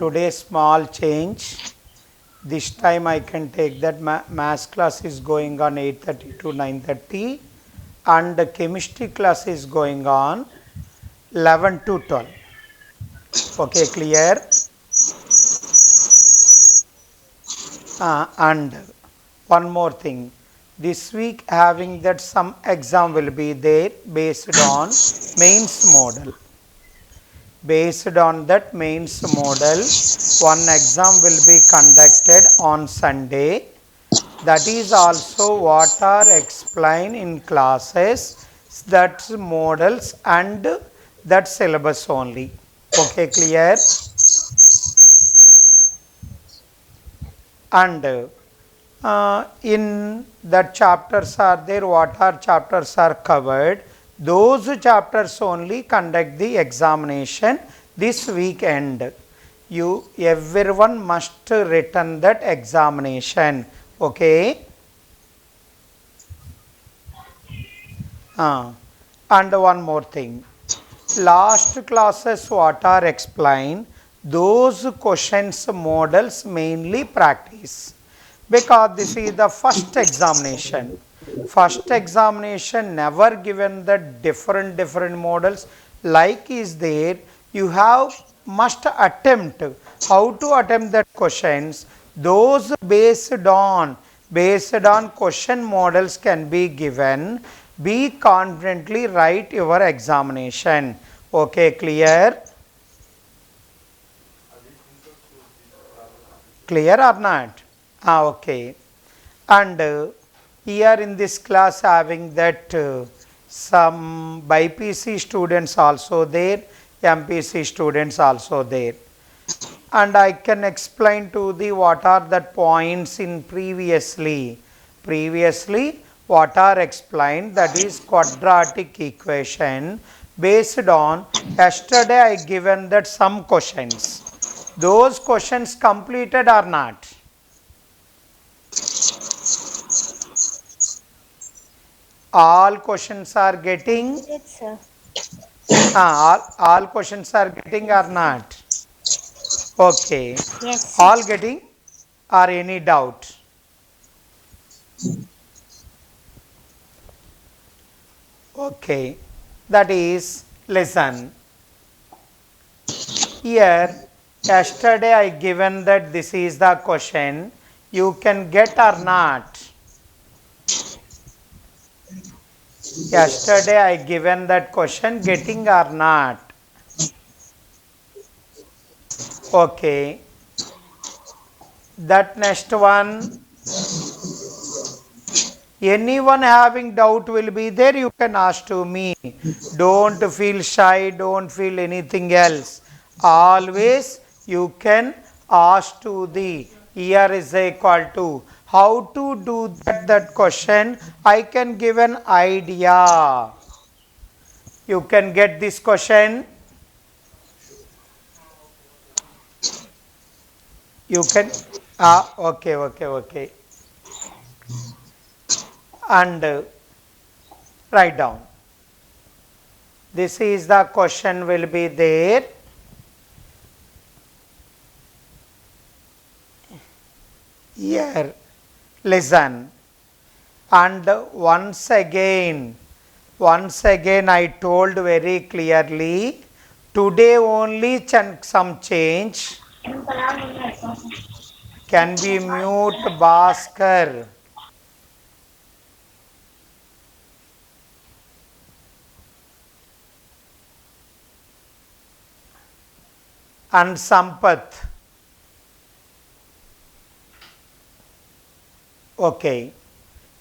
today small change. This time I can take that maths class is going on 8:30 to 9:30 and the chemistry class is going on 11 to 12. Okay, clear? And one more thing. This week having that some exam will be there based on mains model. Based on that mains model, one exam will be conducted on Sunday. That is also what are explained in classes, that's models and that syllabus only. Okay, clear? And in that chapters are there, what are chapters are covered, those chapters only conduct the examination this weekend. Everyone must return that examination. Okay. And one more thing, last classes what are explained, those questions models mainly practice, because this is the first examination. First examination never given the different models like is there. You have must attempt how to attempt that questions. Those based on question models can be given. Be confidently write your examination. Okay, clear? Clear or not? Okay. And here in this class having that some BPC students also there, MPC students also there. And I can explain to the what are that points in previously what are explained, that is quadratic equation based on yesterday I given that some questions. Those questions completed or not? All questions are getting? Yes, sir. All questions are getting or not? Okay. Yes, sir. All getting or any doubt? Okay. That is listen. Here yesterday I given that this is the question. You can get or not? Yesterday I given that question, getting or not? Okay. That next one, anyone having doubt will be there, you can ask to me. Don't feel shy, don't feel anything else. Always you can ask to the here is equal to. How to do that question? I can give an idea. You can get this question. You can okay. And write down. This is the question will be there. Here, listen. And once again I told very clearly, today only some change. Can be mute Bhaskar. And Sampath. Okay.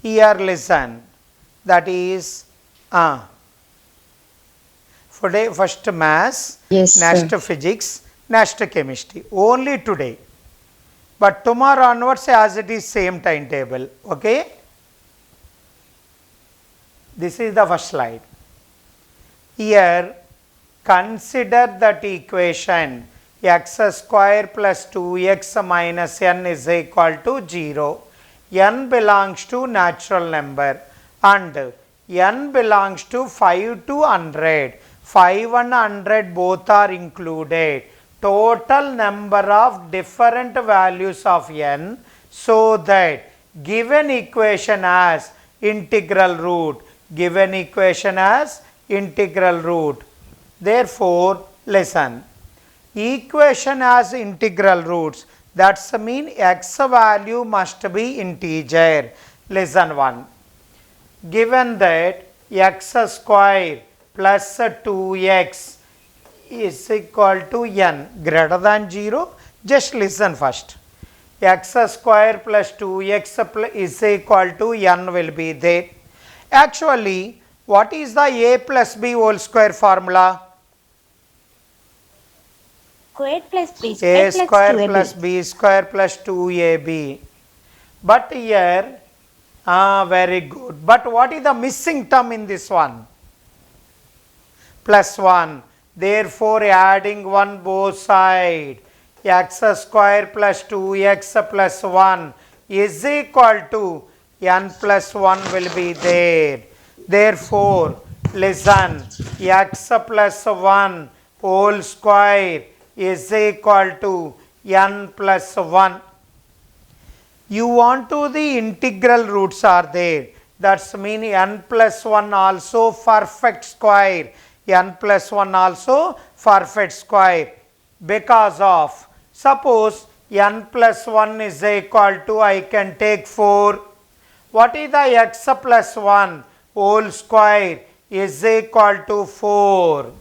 Here listen. That is for day first maths, Yes, next sir. physics, next chemistry. Only today. But tomorrow onwards as it is same timetable. Okay. This is the first slide. Here consider that equation x square plus 2x minus n is equal to 0. N belongs to natural number and n belongs to 5 to 100. 5 and 100 both are included. total number of different values of n, so that given equation has integral root, given equation has integral root. Therefore, listen, equation has integral roots, that's mean x value must be integer. Listen one, given that x square plus 2x is equal to n greater than 0, just listen first. X square plus 2x is equal to n will be there. Actually, what is the a plus b whole square formula? Square plus b A square square plus plus 2ab. b square plus 2ab. But here, very good. But what is the missing term in this one? Plus 1. Therefore, adding 1 both side, x square plus 2x plus 1 is equal to n plus 1 will be there. Therefore, listen, x plus 1 whole square is equal to n plus 1. You want to the integral roots are there. That's mean n plus 1 also perfect square. N plus 1 also perfect square. Because of, suppose n plus 1 is equal to, I can take 4. What is the x plus 1 whole square is equal to 4.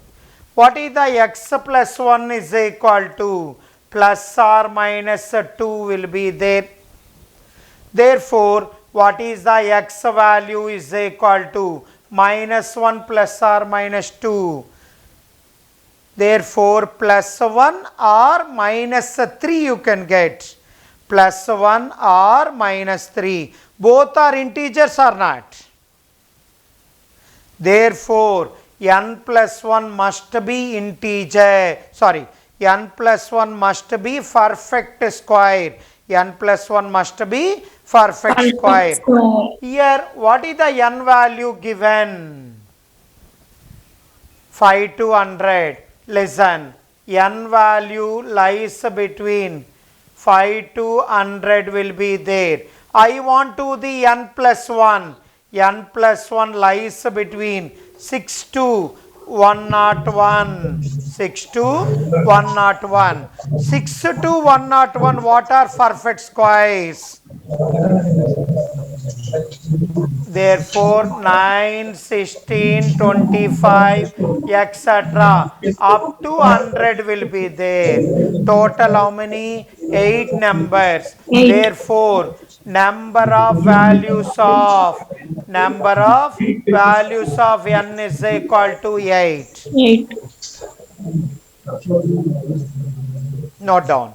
What is the x plus 1 is equal to? Plus or minus 2 will be there. Therefore, what is the x value is equal to? Minus 1 plus or minus 2. Therefore, plus 1 or minus 3 you can get. Plus 1 or minus 3. Both are integers or not? Therefore, n plus 1 must be integer. Sorry, n plus 1 must be perfect square. N plus 1 must be perfect square. Here, what is the n value given? 5 to 100. Listen, n value lies between 5 to 100 will be there. I want to the n plus 1. N plus 1 lies between 6 to 101. 6 to 101. 6 to 101, what are perfect squares? Therefore, 9, 16, 25, etc. up to 100 will be there. Total how many? 8 numbers. 8. Therefore, number of values of n is equal to 8. 8. Note down.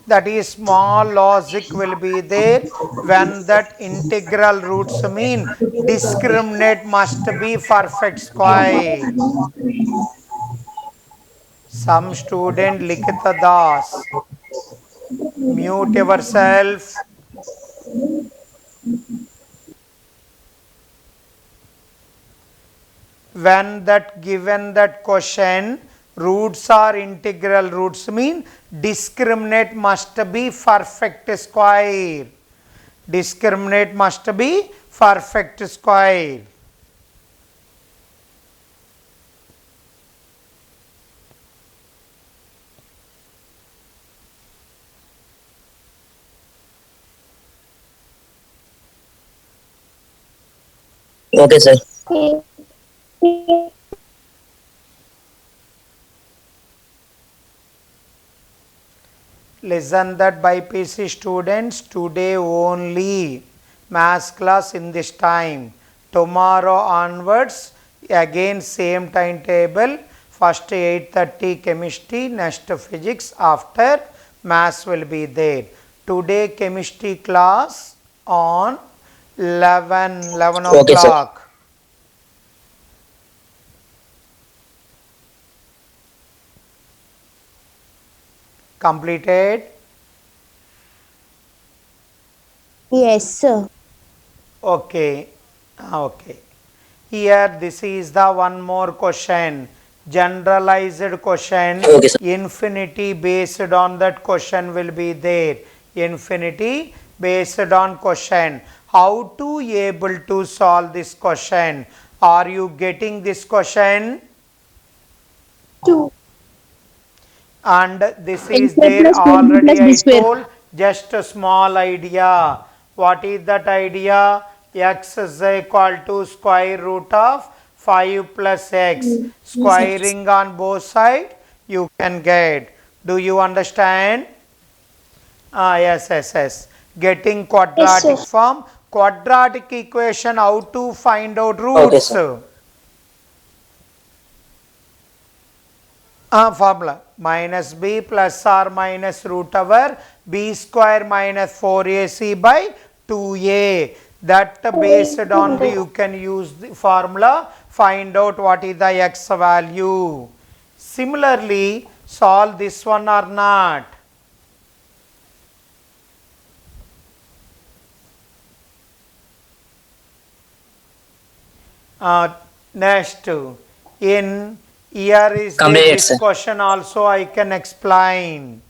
That is, small logic will be there when that integral roots mean discriminate must be perfect square. Some student Likita Das, mute yourself. When that given that question, roots are integral roots mean discriminate must be perfect square. Discriminate must be perfect square. Okay, sir. Listen that by PC students, today only maths class in this time. Tomorrow onwards, again same timetable. First 8:30 chemistry, next physics, after maths will be there. Today chemistry class on 11 Okay, sir. o'clock. Completed? Yes, sir. Okay. Okay. Here this is the one more question. Generalized question. Okay, sir. Infinity based on that question will be there. Infinity based on question. How to able to solve this question? Are you getting this question? 2. And this A is square there plus 4b already. plus b I square. told just a small idea. What is that idea? X is equal to square root of 5 plus x. Yes, sir. Squaring on both sides you can get. Do you understand? Yes. Getting Yes, sir. quadratic form. Quadratic equation, how to find out Okay, roots? sir. Formula minus b plus or minus root over b square minus 4ac by 2a. That based on the you can use the formula, find out what is the x value. Similarly, solve this one or not. Next, in here is there Completed, this sir. question also I can explain.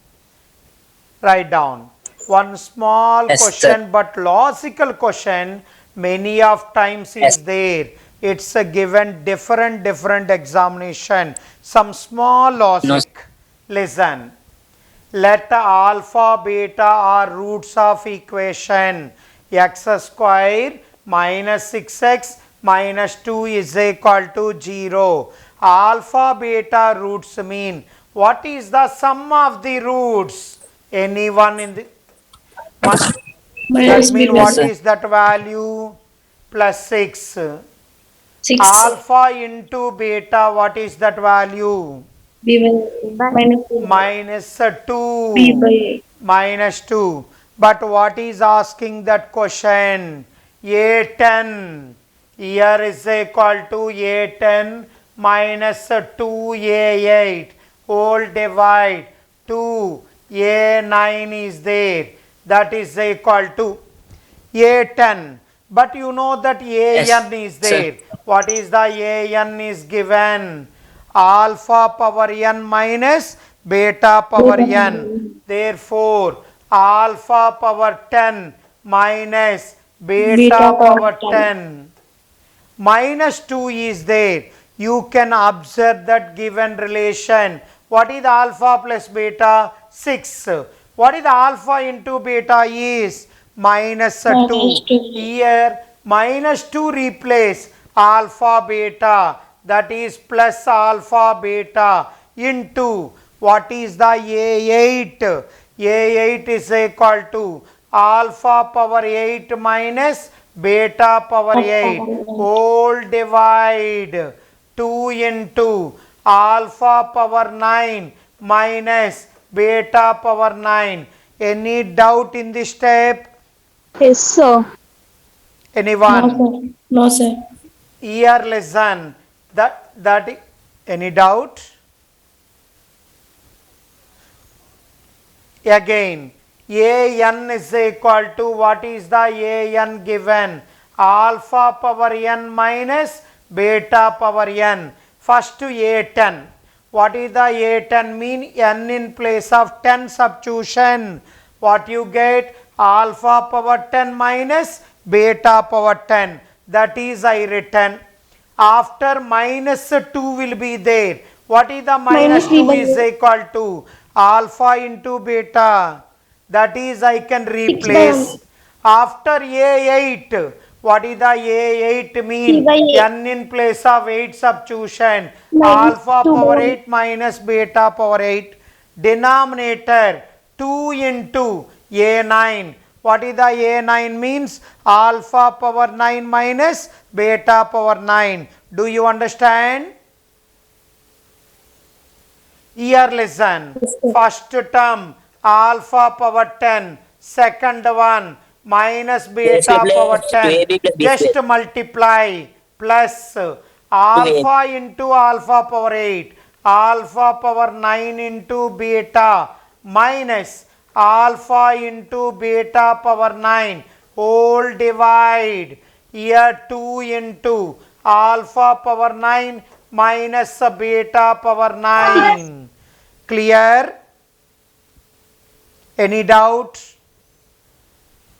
Write down. One small Yes, sir. question but logical question many of times Yes. is there. It's a given different examination. Some small No. logic. Listen. Let alpha, beta are roots of equation. X square minus 6x minus 2 is equal to 0. Alpha, beta roots mean what is the sum of the roots? Anyone in the that Minus b mean Yes, plus what sir. is that value? Plus 6. 6. Alpha into beta, what is that value? B by minus Minus b 2. by Minus 2. But what is asking that question? A10. Here is equal to A10 minus 2A8. Whole divide 2. A9 is there. That is equal to A10. But you know that Yes, AN is sir. there. What is the AN is given? Alpha power n minus beta power n. Therefore, alpha power 10 minus beta beta power power 10. 10 minus 2 is there. You can observe that given relation. What is alpha plus beta? 6. What is alpha into beta is? Minus Minus 2. 2. Here minus 2 replace alpha beta, that is plus alpha beta into what is the A8? A8 is equal to alpha power 8 minus beta power 8 whole divide 2 into alpha power 9 minus beta power 9. Any doubt in this step? Yes, sir. No, Anyone? sir. No, sir. Here lesson. That any doubt? Again, an is equal to what is the an given? Alpha power n minus beta power n. First a10. What is the a10 mean? N in place of 10 substitution. What you get? Alpha power 10 minus beta power 10. That is I written. After minus 2 will be there. What is the minus Minus 3 2 by is equal to? Alpha into beta. That is I can 6 by 1. replace. After A8, what is the A8 3 mean? by 8. N in place of 8 substitution. Minus Alpha 2 by power 1. 8 minus beta power 8. Denominator 2 into A9. What is the A9 means? Alpha power 9 minus beta power 9. Do you understand? Here listen. Yes, sir. First term alpha power 10. Second one minus A beta plus power 10. 2ab plus b Just square. multiply plus alpha into alpha power 8, alpha power 9 into beta minus alpha into beta power 9 whole divide. Here 2 into alpha power 9 minus beta power 9. Clear? Any doubt?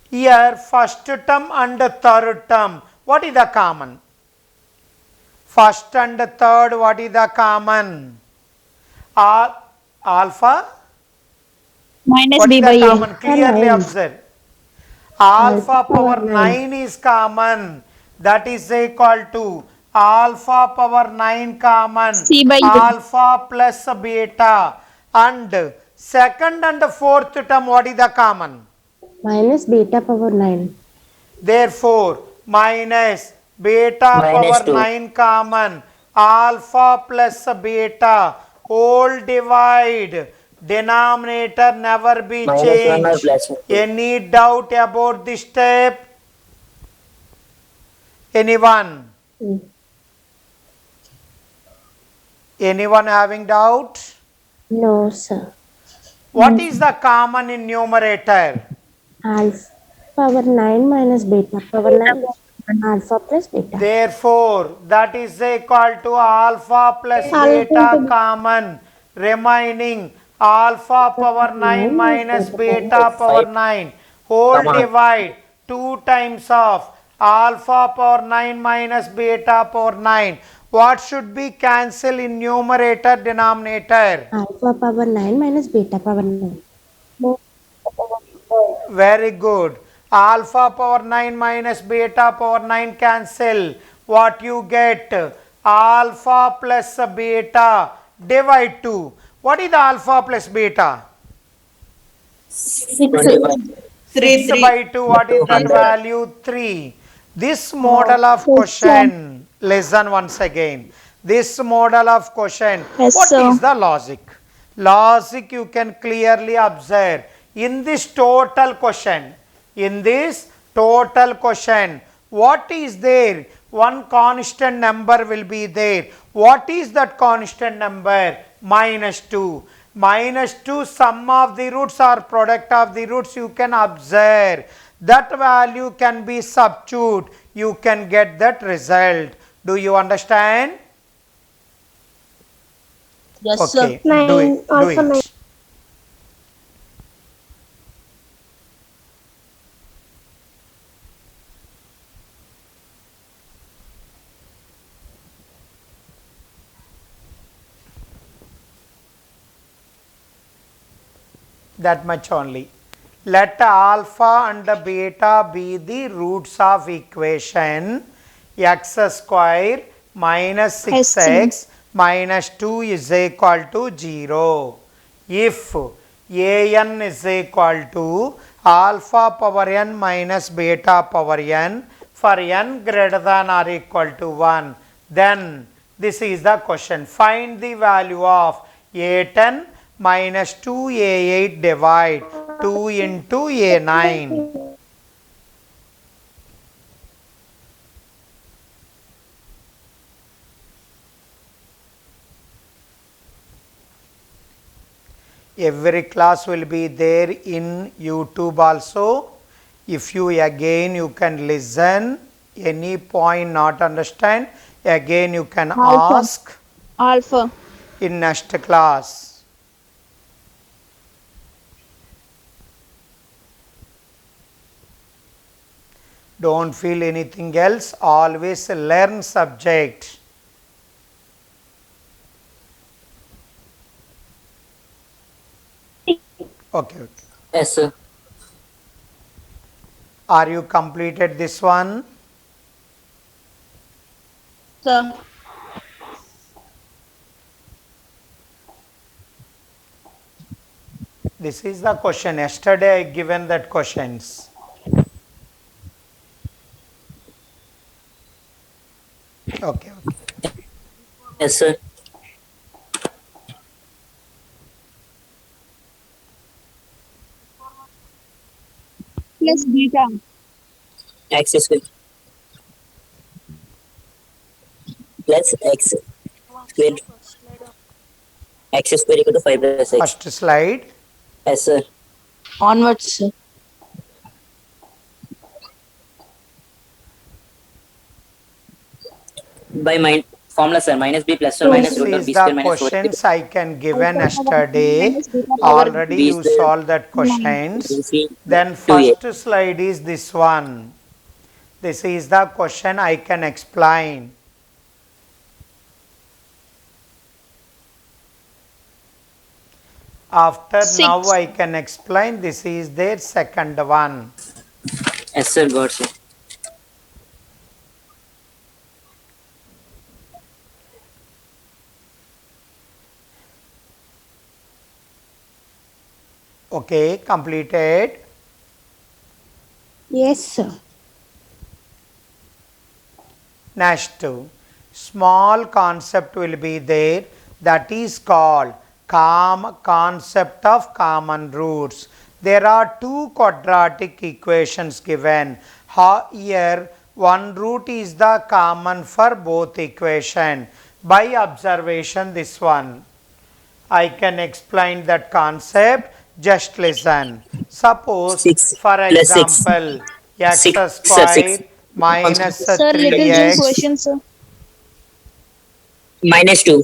Here first term and third term, what is the common? First and third, what is the common? Alpha? Minus What is b the by a. common? Clearly 9. observe. Alpha Alpha power power 9 is common. That is equal to alpha power 9 common. C by a. Alpha plus beta. And second and fourth term, what is the common? Minus beta power 9. Therefore, minus beta Minus power 2. 9 common, alpha plus beta whole divide, denominator never be Minus 1 or changed. plus 2. Any doubt about this step? Anyone? Mm. Anyone having doubt? No, sir. What is the common in numerator? Alpha power 9 minus beta power 9. Alpha plus beta. Therefore, that is equal to alpha plus Alpha beta into- common, remaining alpha power 9 minus beta power 9 whole Come on. divide 2 times of alpha power 9 minus beta power 9. What should be cancel in numerator denominator? Alpha power 9 minus beta power 9. Very good. Alpha power 9 minus beta power 9 cancel. What you get? Alpha plus beta divide 2. What is the alpha plus beta? 6. 25. 6 by 2. What is that 200. value? 3. This model of question, listen once again. This model of question, Yes, what sir. is the logic? Logic you can clearly observe. In this total question, what is there? One constant number will be there. What is that constant number? Minus 2. Minus 2, sum of the roots or product of the roots you can observe. That value can be substituted. You can get that result. Do you understand? Yes, Okay, sir. do it. Do it. That much only. Let alpha and beta be the roots of equation x square minus 6x minus 2 is equal to 0. If an is equal to alpha power n minus beta power n for n greater than or equal to 1, then this is the question. Find the value of a10 minus 2a8 divide 2 into a9. Every class will be there in YouTube also. If you again you can listen, any point not understand, again you can Alpha. ask Alpha. in next class. Don't feel anything else, always learn subject. Okay. Yes, sir. Are you completed this one? Sir. This is the question. Yesterday I given that questions. Okay. Yes, sir. plus beta. X square plus X square. X square equal to 5 plus X. First slide. Yes, sir. Onwards, sir. By formula, sir. Minus B plus 1 minus This root of is B the square minus 4. questions I can given Alpha power yesterday. minus beta power Already B you square solved that nine. questions. C Then 2A. first slide is this one. This is the question I can explain. After now 6. I can explain. This is their second one. Yes, sir. Got sir. Okay, completed. Yes, sir. Next, small concept will be there, that is called concept of common roots. There are two quadratic equations given. Here one root is the common for both equation. By observation, this one I can explain that concept. Just listen. Suppose 6 for plus 6. example x 6, sir. 6 square minus Sir, little Jim 3x. question, sir. minus 2.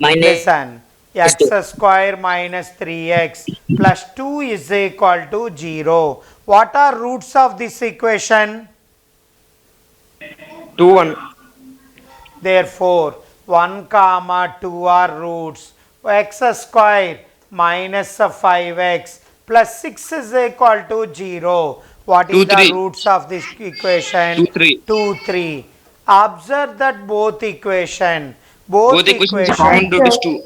Minus Listen, x 2. square minus 3x plus 2 is equal to 0. What are roots of this equation? 2 1. Therefore, 1 comma 2 are roots. X square minus 5x plus 6 is equal to 0. What is 2 the 3. roots of this 2 equation? 3. 2, 3. Observe that both equation. Both equations common root is 2.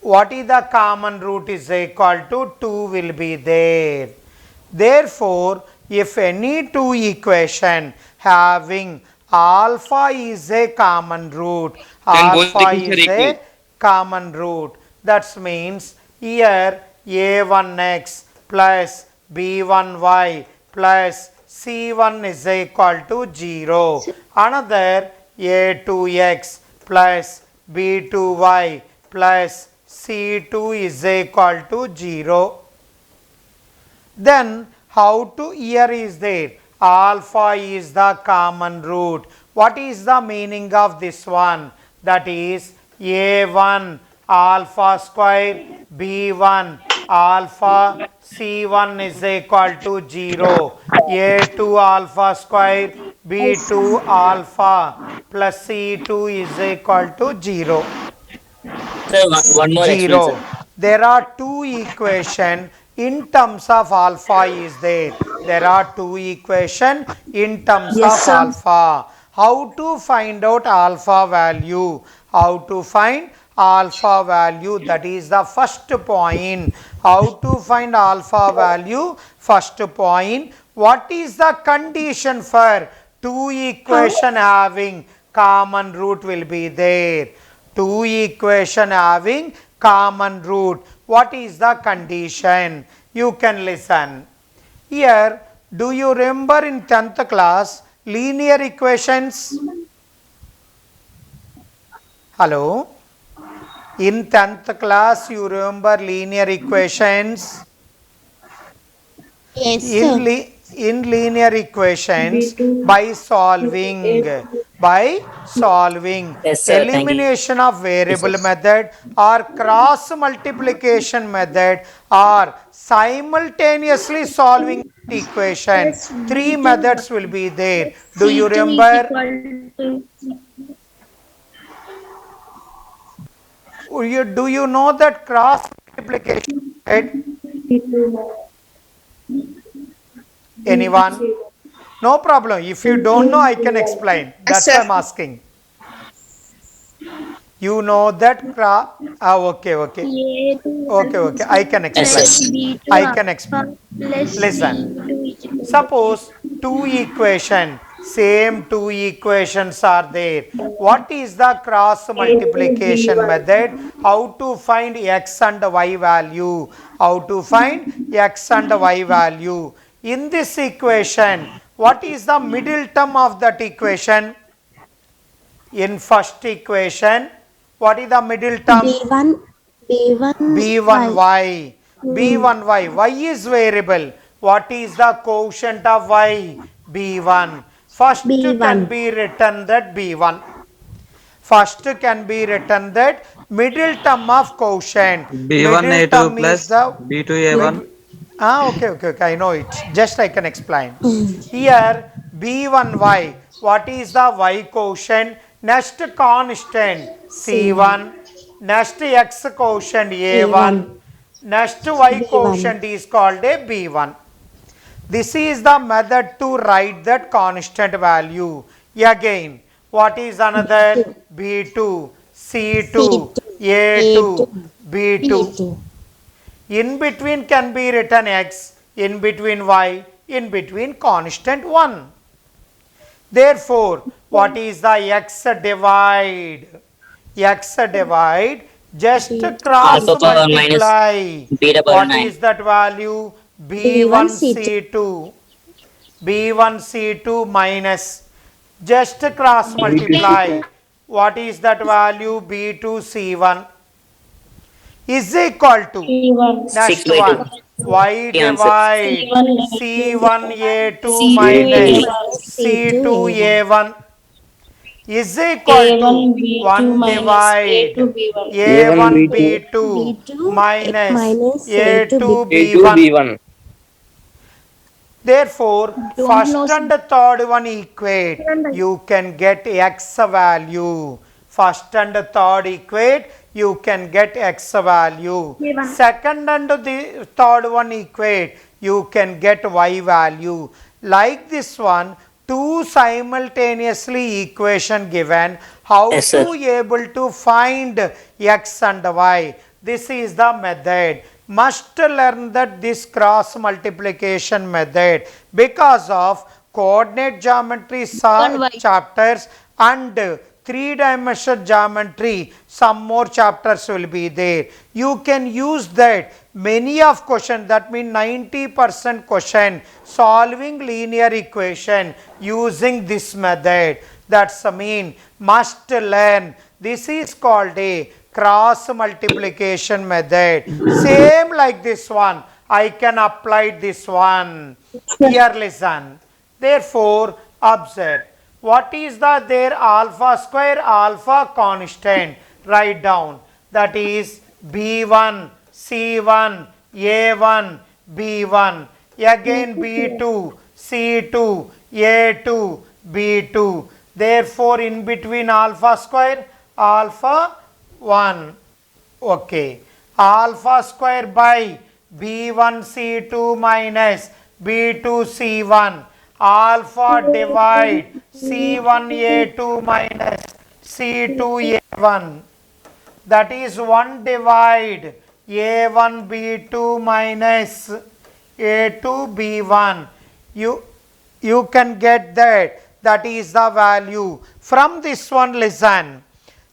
What is the common root is equal to 2 will be there. Therefore, if any two equation having alpha is a common root, Then both alpha equations is are equal. a common root. That means here a1x plus b1y plus c1 is equal to 0. Another a2x plus b2y plus c2 is equal to 0. Then how to, here is there, alpha is the common root. What is the meaning of this one? That is a1 alpha square b1 alpha c1 is equal to 0. a2 alpha square b2 alpha plus c2 is equal to 0. Sir, one more explain, 0. sir. There are two equation in terms of alpha is there. There are two equation in terms Yes, of sir. alpha. How to find out alpha value? How to find alpha value? That is the first point. How to find alpha value? First point. What is the condition for two equation having common root will be there? Two equation having common root. What is the condition? You can listen. Here, do you remember in 10th class linear equations? Hello? In 10th class, you remember linear equations? Yes, sir. In linear equations, by solving Yes, sir. Thank you. elimination of variable Yes, sir. method or cross multiplication method or simultaneously solving equation, three methods will be there. Do you remember? Do you know that cross multiplication method? Anyone? No problem. If you don't know, I can explain. That's why I'm asking. You know that okay. Okay. I can Yes, explain. sir. I can explain. Listen. Suppose two equation, same two equations are there. What is the cross multiplication method? How to find x and y value? How to find x and y value? In this equation, what is the middle term of that equation? In first equation, what is the middle term? B1, B1y. B1y. Y is variable. What is the quotient of y? B1. First B1. can be written that B1. First can be written that middle term of quotient. B1 Middle A2 term plus is the B2 A1. okay, I know it. Just I can explain. Here B1y, what is the y quotient? Next constant C1, next x quotient A1, next y B1. quotient is called a B1. This is the method to write that constant value. Again, what is another? B2, C2, A2, B2. In between can be written x, in between y, in between constant 1. Therefore, what is the x divide? X divide, just cross Alpha power minus multiply. beta power What 9. is that value? B1 B1C2. B1C2 minus, just cross multiply. What is that value? B2C1 is equal to next 6 by 2. one y The answer. divide C1A2 C2 minus C2 C2A1 is equal to 1 divide A1B2 minus A2B1. A2B1. Therefore, Don't first lose. and third one equate, you can get x value. First and third equate, you can get x value. Second and the third one equate, you can get y value. Like this one, two simultaneously equation given, how Yes, sir. to able to find x and y. This is the method. Must learn that this cross multiplication method because of coordinate geometry chapters and three-dimensional geometry, some more chapters will be there. You can use that many of question, that means 90% question solving linear equation using this method. That's the mean must learn. This is called a cross multiplication method. Same like this one, I can apply this one. Here listen. Therefore, observe. What is the there alpha square, alpha constant? Write down. That is B1, C1, A1, B1. Again B2, C2, A2, B2. Therefore, in between alpha square, alpha 1. Okay. Alpha square by B1C2 minus B2C1. Alpha divide C1A2 minus C2A1. That is 1 divide A1B2 minus A2B1. You can get that. That is the value. From this one, listen.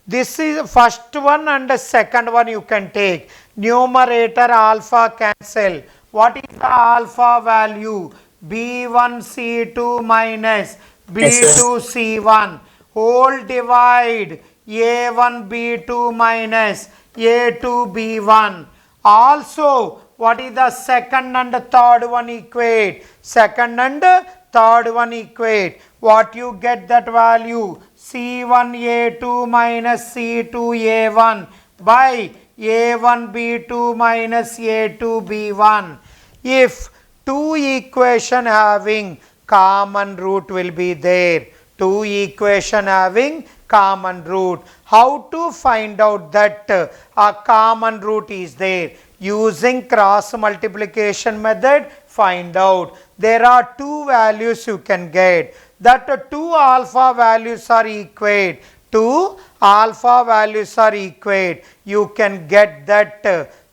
This is first one and the second one you can take. Numerator alpha cancel. What is the alpha value? B1C2 minus B2C1. Whole divide A1B2 minus A2B1. Also, what is the second and the third one equate? Second and third one equate. What you get that value? C1A2 minus C2A1 by A1B2 minus A2B1. If two equation having common root will be there. Two equation having common root. How to find out that a common root is there? Using cross multiplication method, find out. There are two values you can get. That two alpha values are equate. Two alpha values are equate. You can get that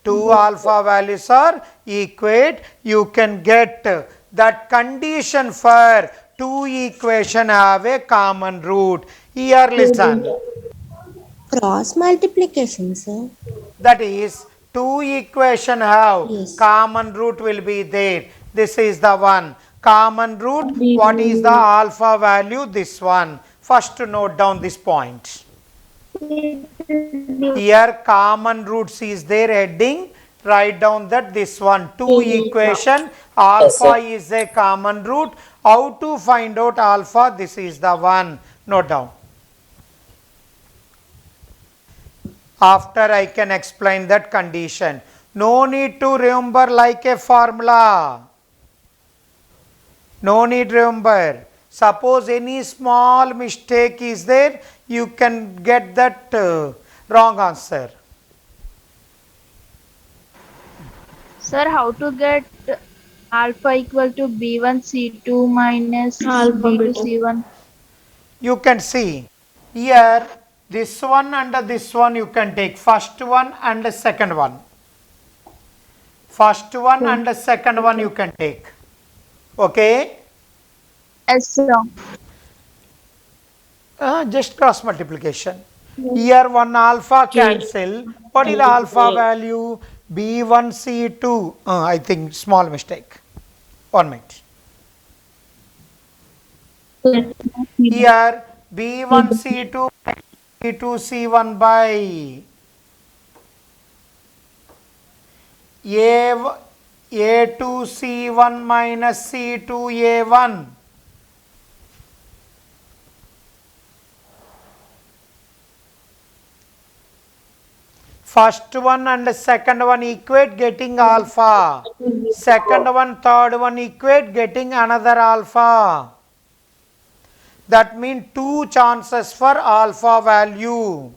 two alpha values are equate. You can get that condition for two equation have a common root. Here listen. Cross multiplication, sir. That is two equation have Yes. common root will be there. This is the one. Common root, what is the alpha value? This one. First note down this point. Here common roots is there heading. Write down that this one. 2 equation. Alpha is a common root. How to find out alpha? This is the one. Note down. After I can explain that condition. No need to remember like a formula. No need remember. Suppose any small mistake is there, you can get that wrong answer. Sir, how to get alpha equal to B1 C2 minus B2 C1? You can see here this one and this one you can take. First one and the second one. First one and the second one you can take. Okay? Yes, sir. Just cross multiplication. Here one alpha cancel. What is the alpha value? B1 C2. I think small mistake. 1 minute. Here B1 C2 B2 C1 by A2 C1 minus C2 A1. First one and second one equate getting alpha. Second one, third one equate getting another alpha. That means 2 chances for alpha value.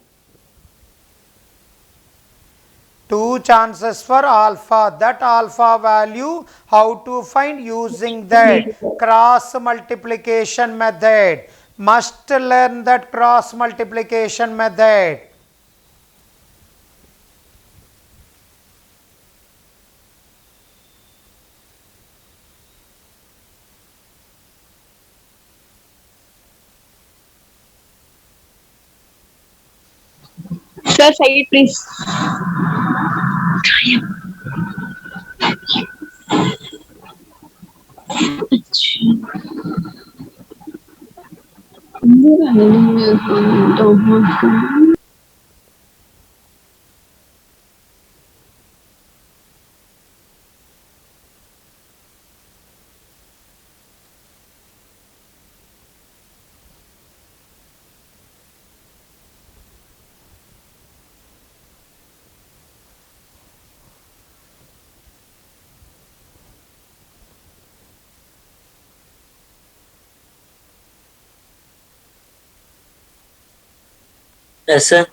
2 chances for alpha. That alpha value, how to find? Using that cross multiplication method. Must learn that cross multiplication method. Sir, say it please. Yes, sir.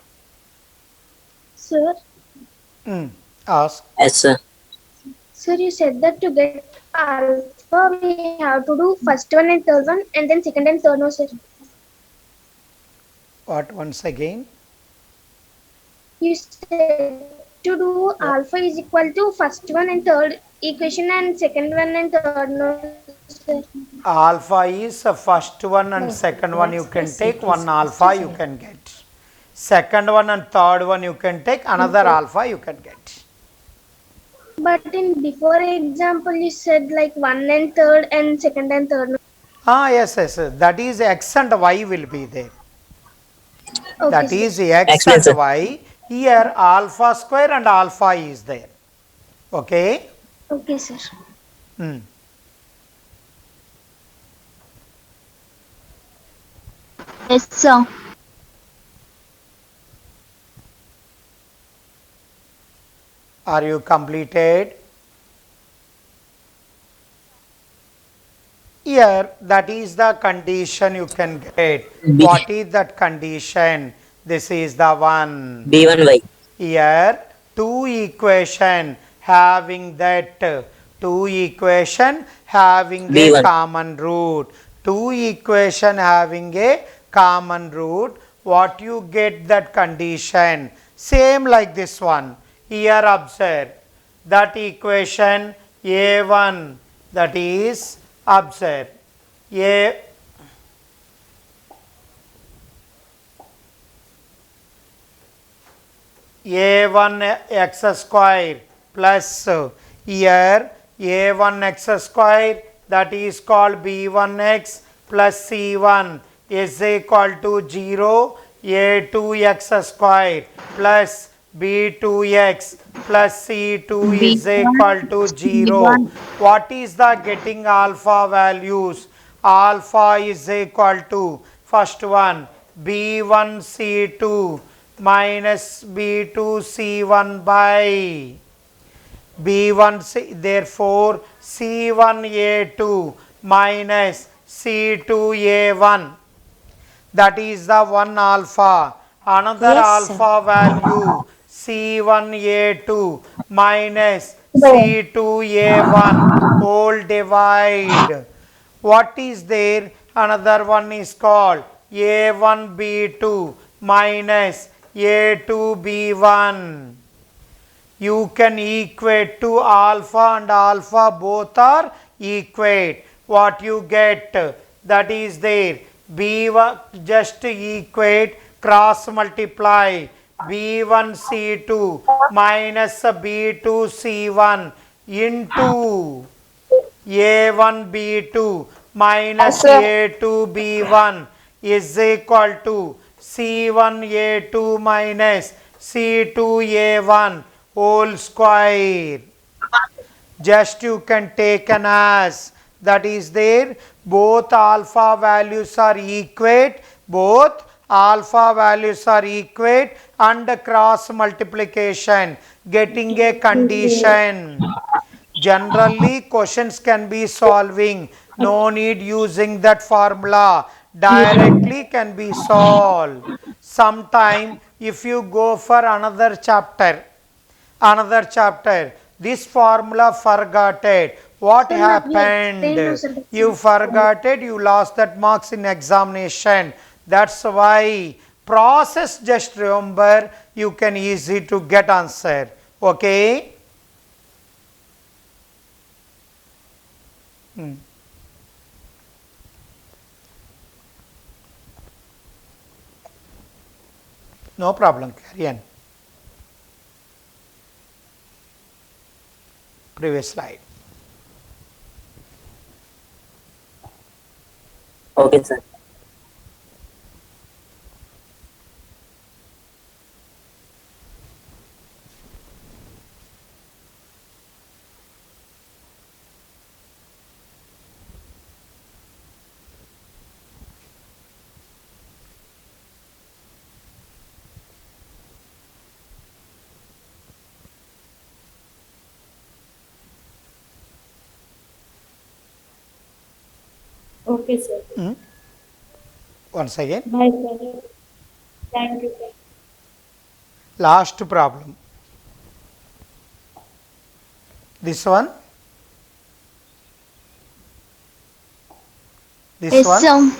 Sir, Ask. Yes, sir. sir, you said that to get alpha, we have to do first one and third one, and then second and third, no, sir. What once again? You said to do alpha is equal to first one and third equation and second one and third, no, sir. Alpha is first one and second one you can take, one alpha you can get. Second one and third one you can take, another alpha you can get. But in before example, you said like one and third and second and third. No? Yes, that is x and y will be there. Okay, That sir. is x Explain, and sir. y. Here alpha square and alpha is there. Okay? Okay, sir. Yes, sir. Are you completed? Here, that is the condition you can get. What is that condition? This is the one. B1Y. Here, 2 equation having that 2 equation having a B1. common root. 2 equation having a common root. What you get that condition? Same like this one. Here observe that equation A1, that is observe A1 x square plus here a1x square, that is called b1x plus c1 is equal to 0, a2x square plus b2x plus c2 is equal to 0. What is the getting alpha values? Alpha is equal to, first one, b1 c2 minus b2 c1 by b1 therefore c1a2 minus c2a1, that is the one alpha. Another alpha value c1a2 minus c2a1 whole divide. What is there? Another one is called a1b2 minus a2b1. You can equate to alpha and alpha, both are equate. What you get, that is there, b1 just equate, cross multiply b1 c2 minus b2 c1 into a1 b2 minus a2 b1 is equal to c1 a2 minus c2 a1 whole square. Just you can take an as, that is there, both alpha values are equate, both alpha values are equate, and cross multiplication getting a condition. Generally questions can be solving, no need using that formula, directly can be solved. Sometime if you go for another chapter, this formula forgot it, what happened? You forgot it, you lost that marks in examination. That's why process just remember, you can easy to get answer. Okay. No problem, carry on. Previous slide. Okay, sir. Okay, sir. Once again, Bye, sir. Thank you, sir. last problem. This one, this Yes, one, sir.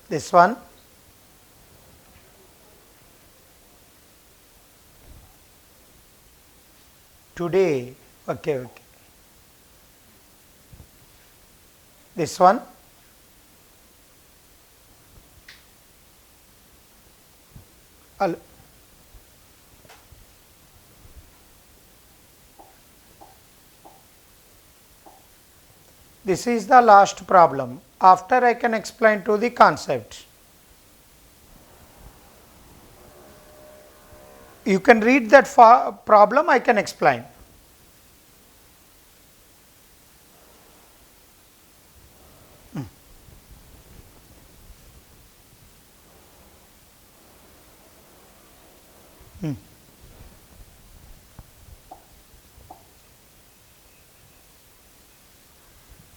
this one, today, okay, this one, this is the last problem. After I can explain to the concept. You can read that problem, I can explain.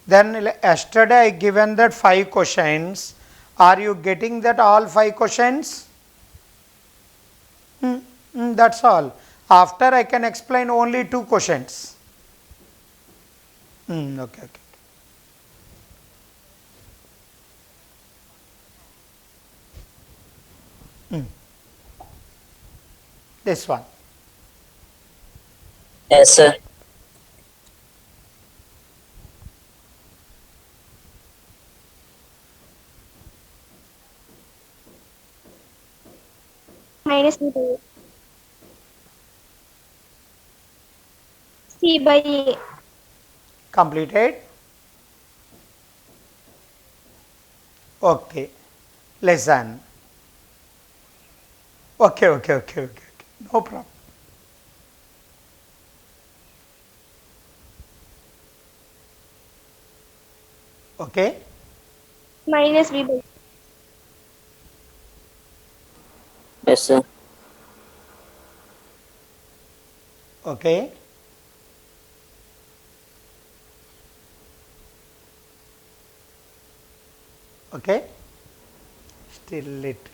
Then yesterday I given that 5 questions. Are you getting that all 5 questions? That's all. After I can explain only 2 questions. Okay. This one. Yes, sir. minus B by A. C by A. Completed? Okay. Listen. Okay. No problem. Okay. Minus B by A. Yes, sir. Okay. Okay. Still little.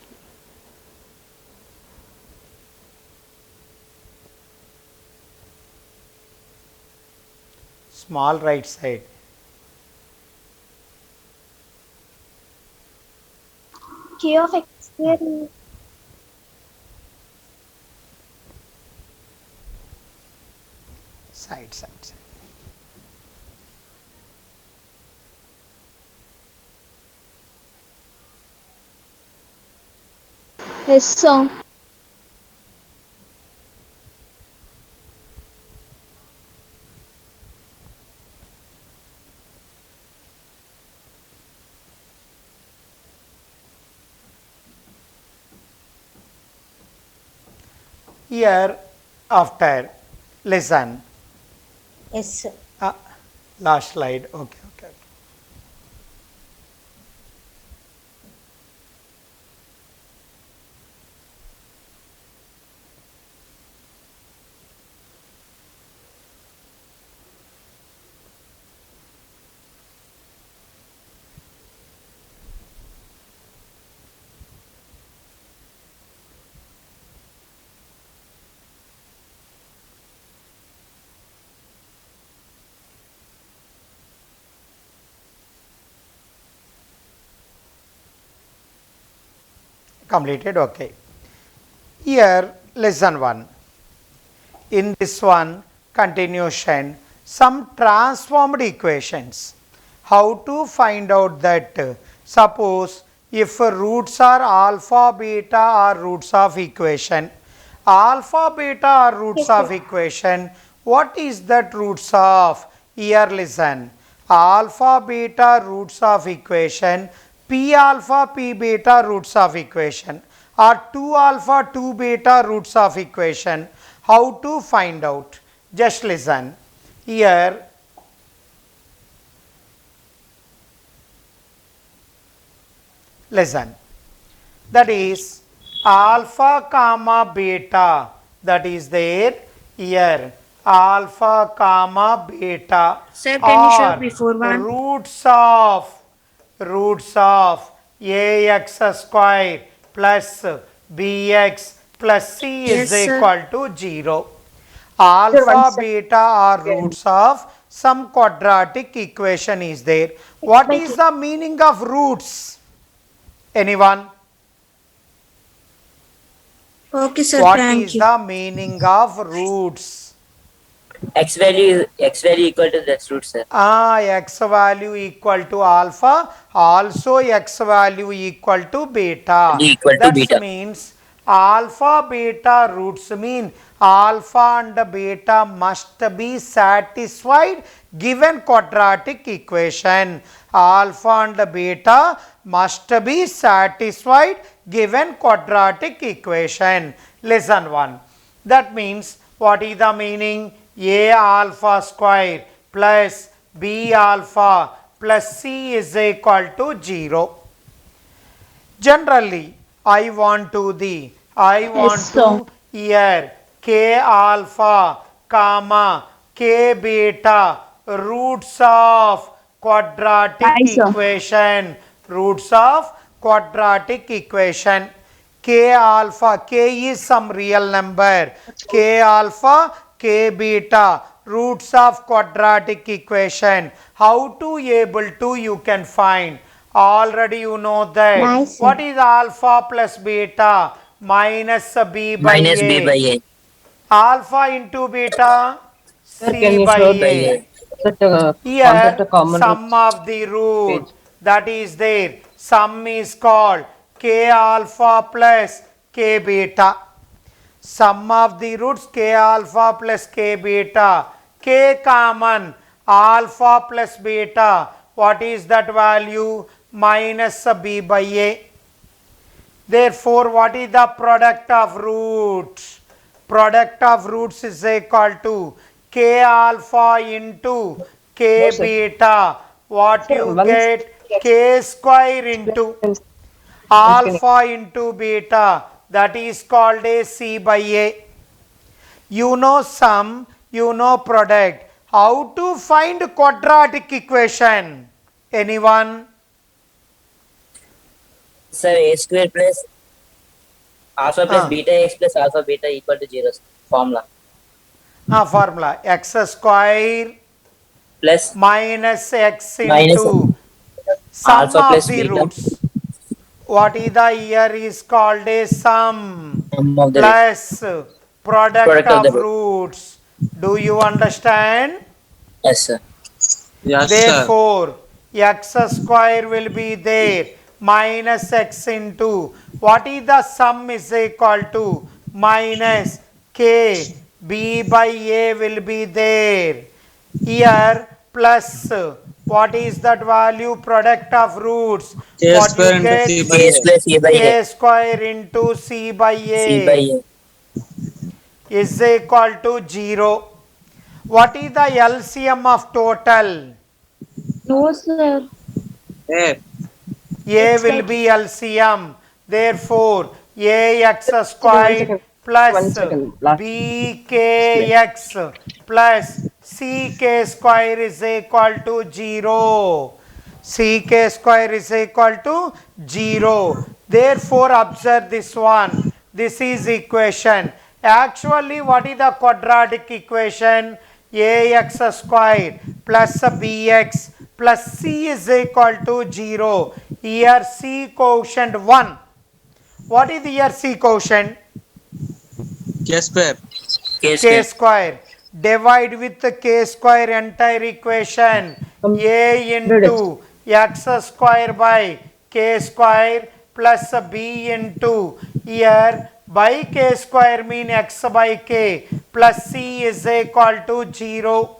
Small right side. K of X square is Side. Yes, sir. Here after listen. Yes, sir. Last slide. Okay. Completed. Okay. Here lesson 1. In this one continuation, some transformed equations. How to find out that? Suppose if roots are alpha, beta are roots of equation. Alpha, beta are roots yes, of sir. equation. What is that roots of? Here listen. Alpha, beta roots of equation. P alpha, P beta roots of equation. Or 2 alpha, 2 beta roots of equation. How to find out? Just listen. Here listen. That is alpha comma beta, that is there here, alpha comma beta Sir, can you show are before one? roots of ax square plus bx plus c is Yes, sir. equal to 0. Alpha beta are roots of some quadratic equation is there. What by is the meaning of roots? Anyone? Okay, sir. What Thank is you. the meaning of roots? X value equal to that root, sir. X value equal to alpha, also x value equal to beta. Value equal to That beta. means alpha beta roots mean alpha and beta must be satisfied given quadratic equation. Alpha and beta must be satisfied given quadratic equation. Lesson 1. That means what is the meaning? A alpha square plus B alpha plus C is equal to 0. Generally, I want to Yes, sir. here K alpha comma K beta roots of quadratic Hi, sir. equation. Roots of quadratic equation. K alpha, K is some real number. K alpha, K beta, roots of quadratic equation. How to able to you can find? Already you know that. Nice, sir. What is alpha plus beta? Minus B by Minus B by A. A. Alpha into beta, Sir, can C you by show By A. A. contact Here the common sum roots of the root page? that is there. Sum is called K alpha plus k beta. Sum of the roots k alpha plus k beta. K common, alpha plus beta. What is that value? Minus b by a. Therefore, what is the product of roots? Product of roots is equal to k alpha into k beta. What Sir, you once- get? K square into alpha into beta. That is called a c by a. You know sum, you know product. How to find quadratic equation? Anyone? Sir, a square plus alpha plus beta x plus alpha beta equal to 0. Formula. Formula x square Plus minus x minus into sum alpha of plus the beta. roots. What is the here is called a sum Sum of the plus product product of the of root. roots. Do you understand? Yes, sir. Yes, sir. Therefore, x square will be there minus x into what is the sum is equal to minus k b by a will be there. Here plus what is that value? Product of roots. K What square you into get? C by K A. plus a by a. K square into c by C by a a. is equal to 0. What is the LCM of total? No, sir. A. A will be LCM. Therefore, AX One square second. plus 1 second. Last BKX plus CK square is equal to 0. CK square is equal to 0. Therefore, observe this one. This is equation. Actually, what is the quadratic equation? Ax square plus bx plus c is equal to 0. Here c quotient 1. What is here c quotient? K square. K K square. square. Divide with the k square entire equation. A into x square by k square plus b into here by k square mean x by k plus c is equal to 0.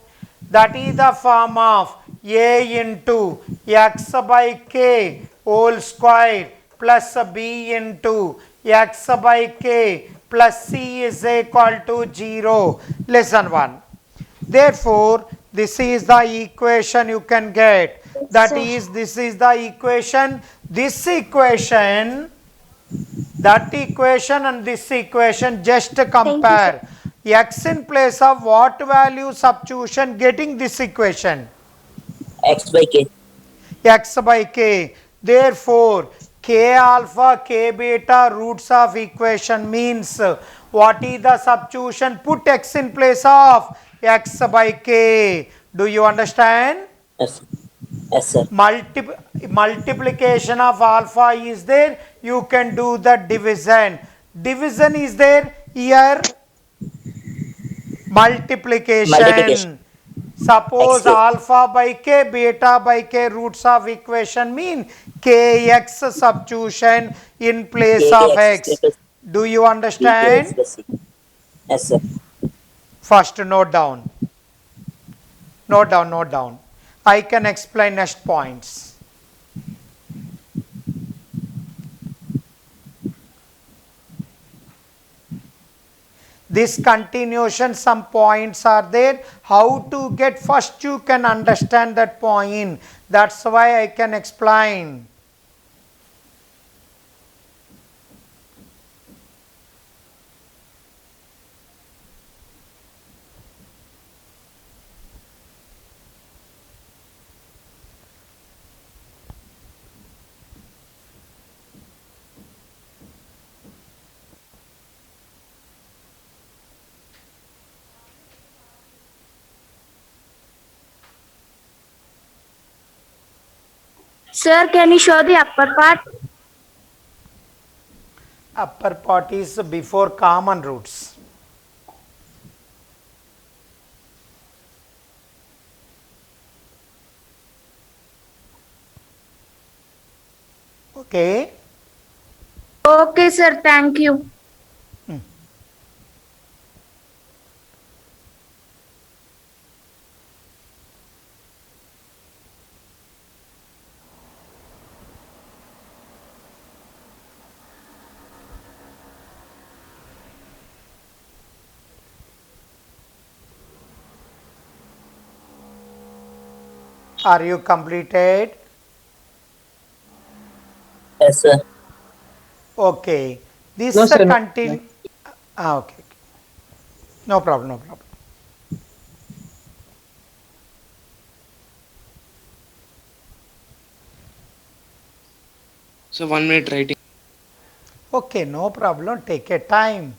That is the form of a into x by k whole square plus b into x by k plus c is equal to 0. Lesson 1. Therefore, this is the equation you can get. That is, this is the equation. This equation, that equation and this equation, just compare. X in place of what value substitution getting this equation? X by k. X by k. Therefore, k alpha, k beta roots of equation means what is the substitution? Put x in place of x by k. Do you understand? Yes. Yes, sir. Multiplication of alpha is there. You can do the division. Division is there. Here multiplication. Suppose alpha by k, beta by k roots of equation mean kx substitution in place of x. Do you understand? Yes, sir. First note down. Note down, note down. I can explain next points. This continuation, some points are there. How to get, first you can understand that point. That's why I can explain. Sir, can you show the upper part? Upper part is before common roots. Okay. Oh, Okay, sir. Thank you. Are you completed? Yes, sir. Okay. This No, sir. No. continue. Okay. No problem. No problem. So 1 minute writing. Okay. No problem. Take a time.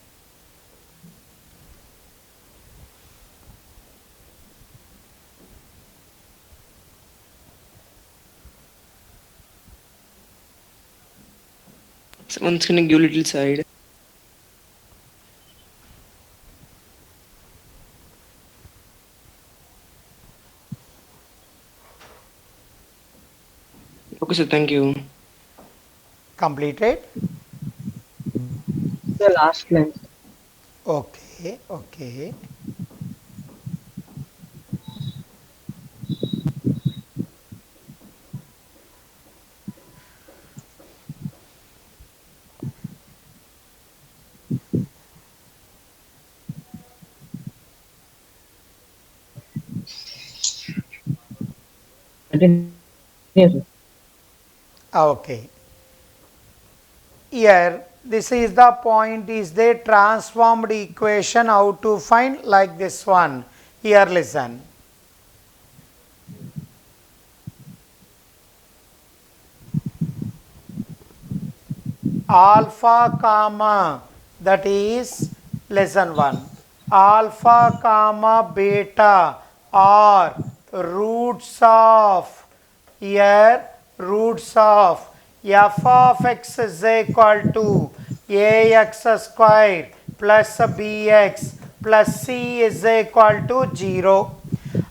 Someone's gonna give little side. Okay, sir. Thank you. Completed? The last line. Okay. Okay. Continue, sir. Okay. Here, this is the point, is the transformed equation how to find, like this one. Here listen. Alpha comma, that is lesson 1. Alpha comma beta are roots of, here roots of f of x is equal to ax square plus bx plus c is equal to 0.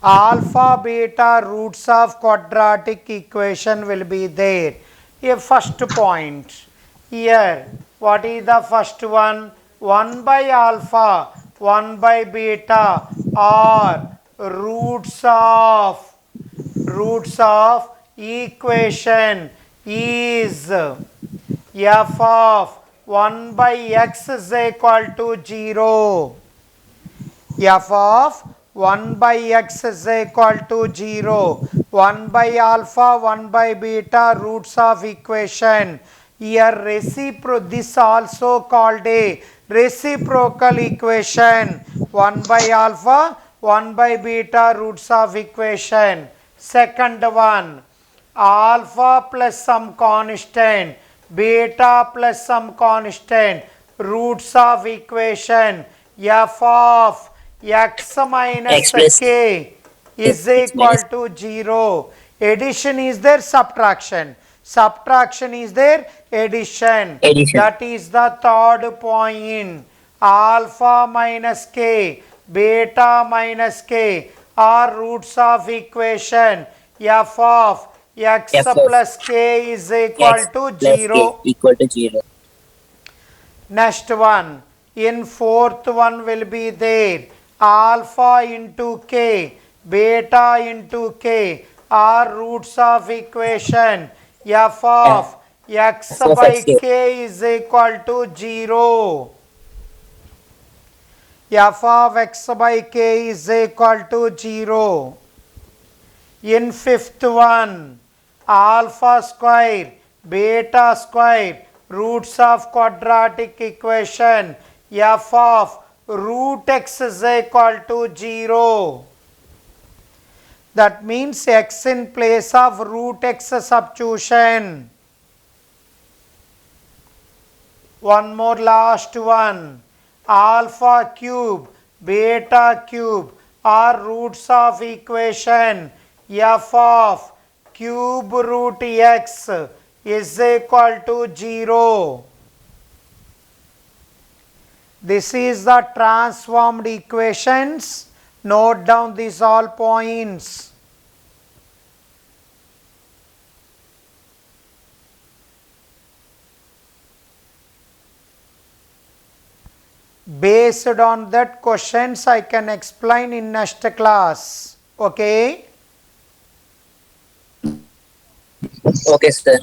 Alpha beta roots of quadratic equation will be there. A first point. Here, what is the first one? 1 by alpha, 1 by beta are roots of equation is f of 1 by x is equal to 0. F of 1 by x is equal to 0. 1 by alpha, 1 by beta, roots of equation. Here this also called a reciprocal equation. 1 by alpha, 1 by beta, roots of equation. Second one, alpha plus some constant, beta plus some constant, roots of equation f of x minus X plus k is X equal minus to 0. Addition is there, subtraction. Subtraction is there, addition. addition. That is the third point. Alpha minus k, beta minus k are roots of equation f of x F of plus k is equal X to plus K 0. equal to 0. Next one, in fourth one will be there. Alpha into k, beta into k are roots of equation f of x F of by X K. k is equal to 0. F of x by k is equal to 0. In fifth one, alpha square, beta square, roots of quadratic equation f of root x is equal to 0. That means x in place of root x substitution. One more last one. Alpha cube, beta cube are roots of equation f of cube root x is equal to 0. This is the transformed equations. Note down these all points. Based on that questions I can explain in next class. Okay. Okay, sir.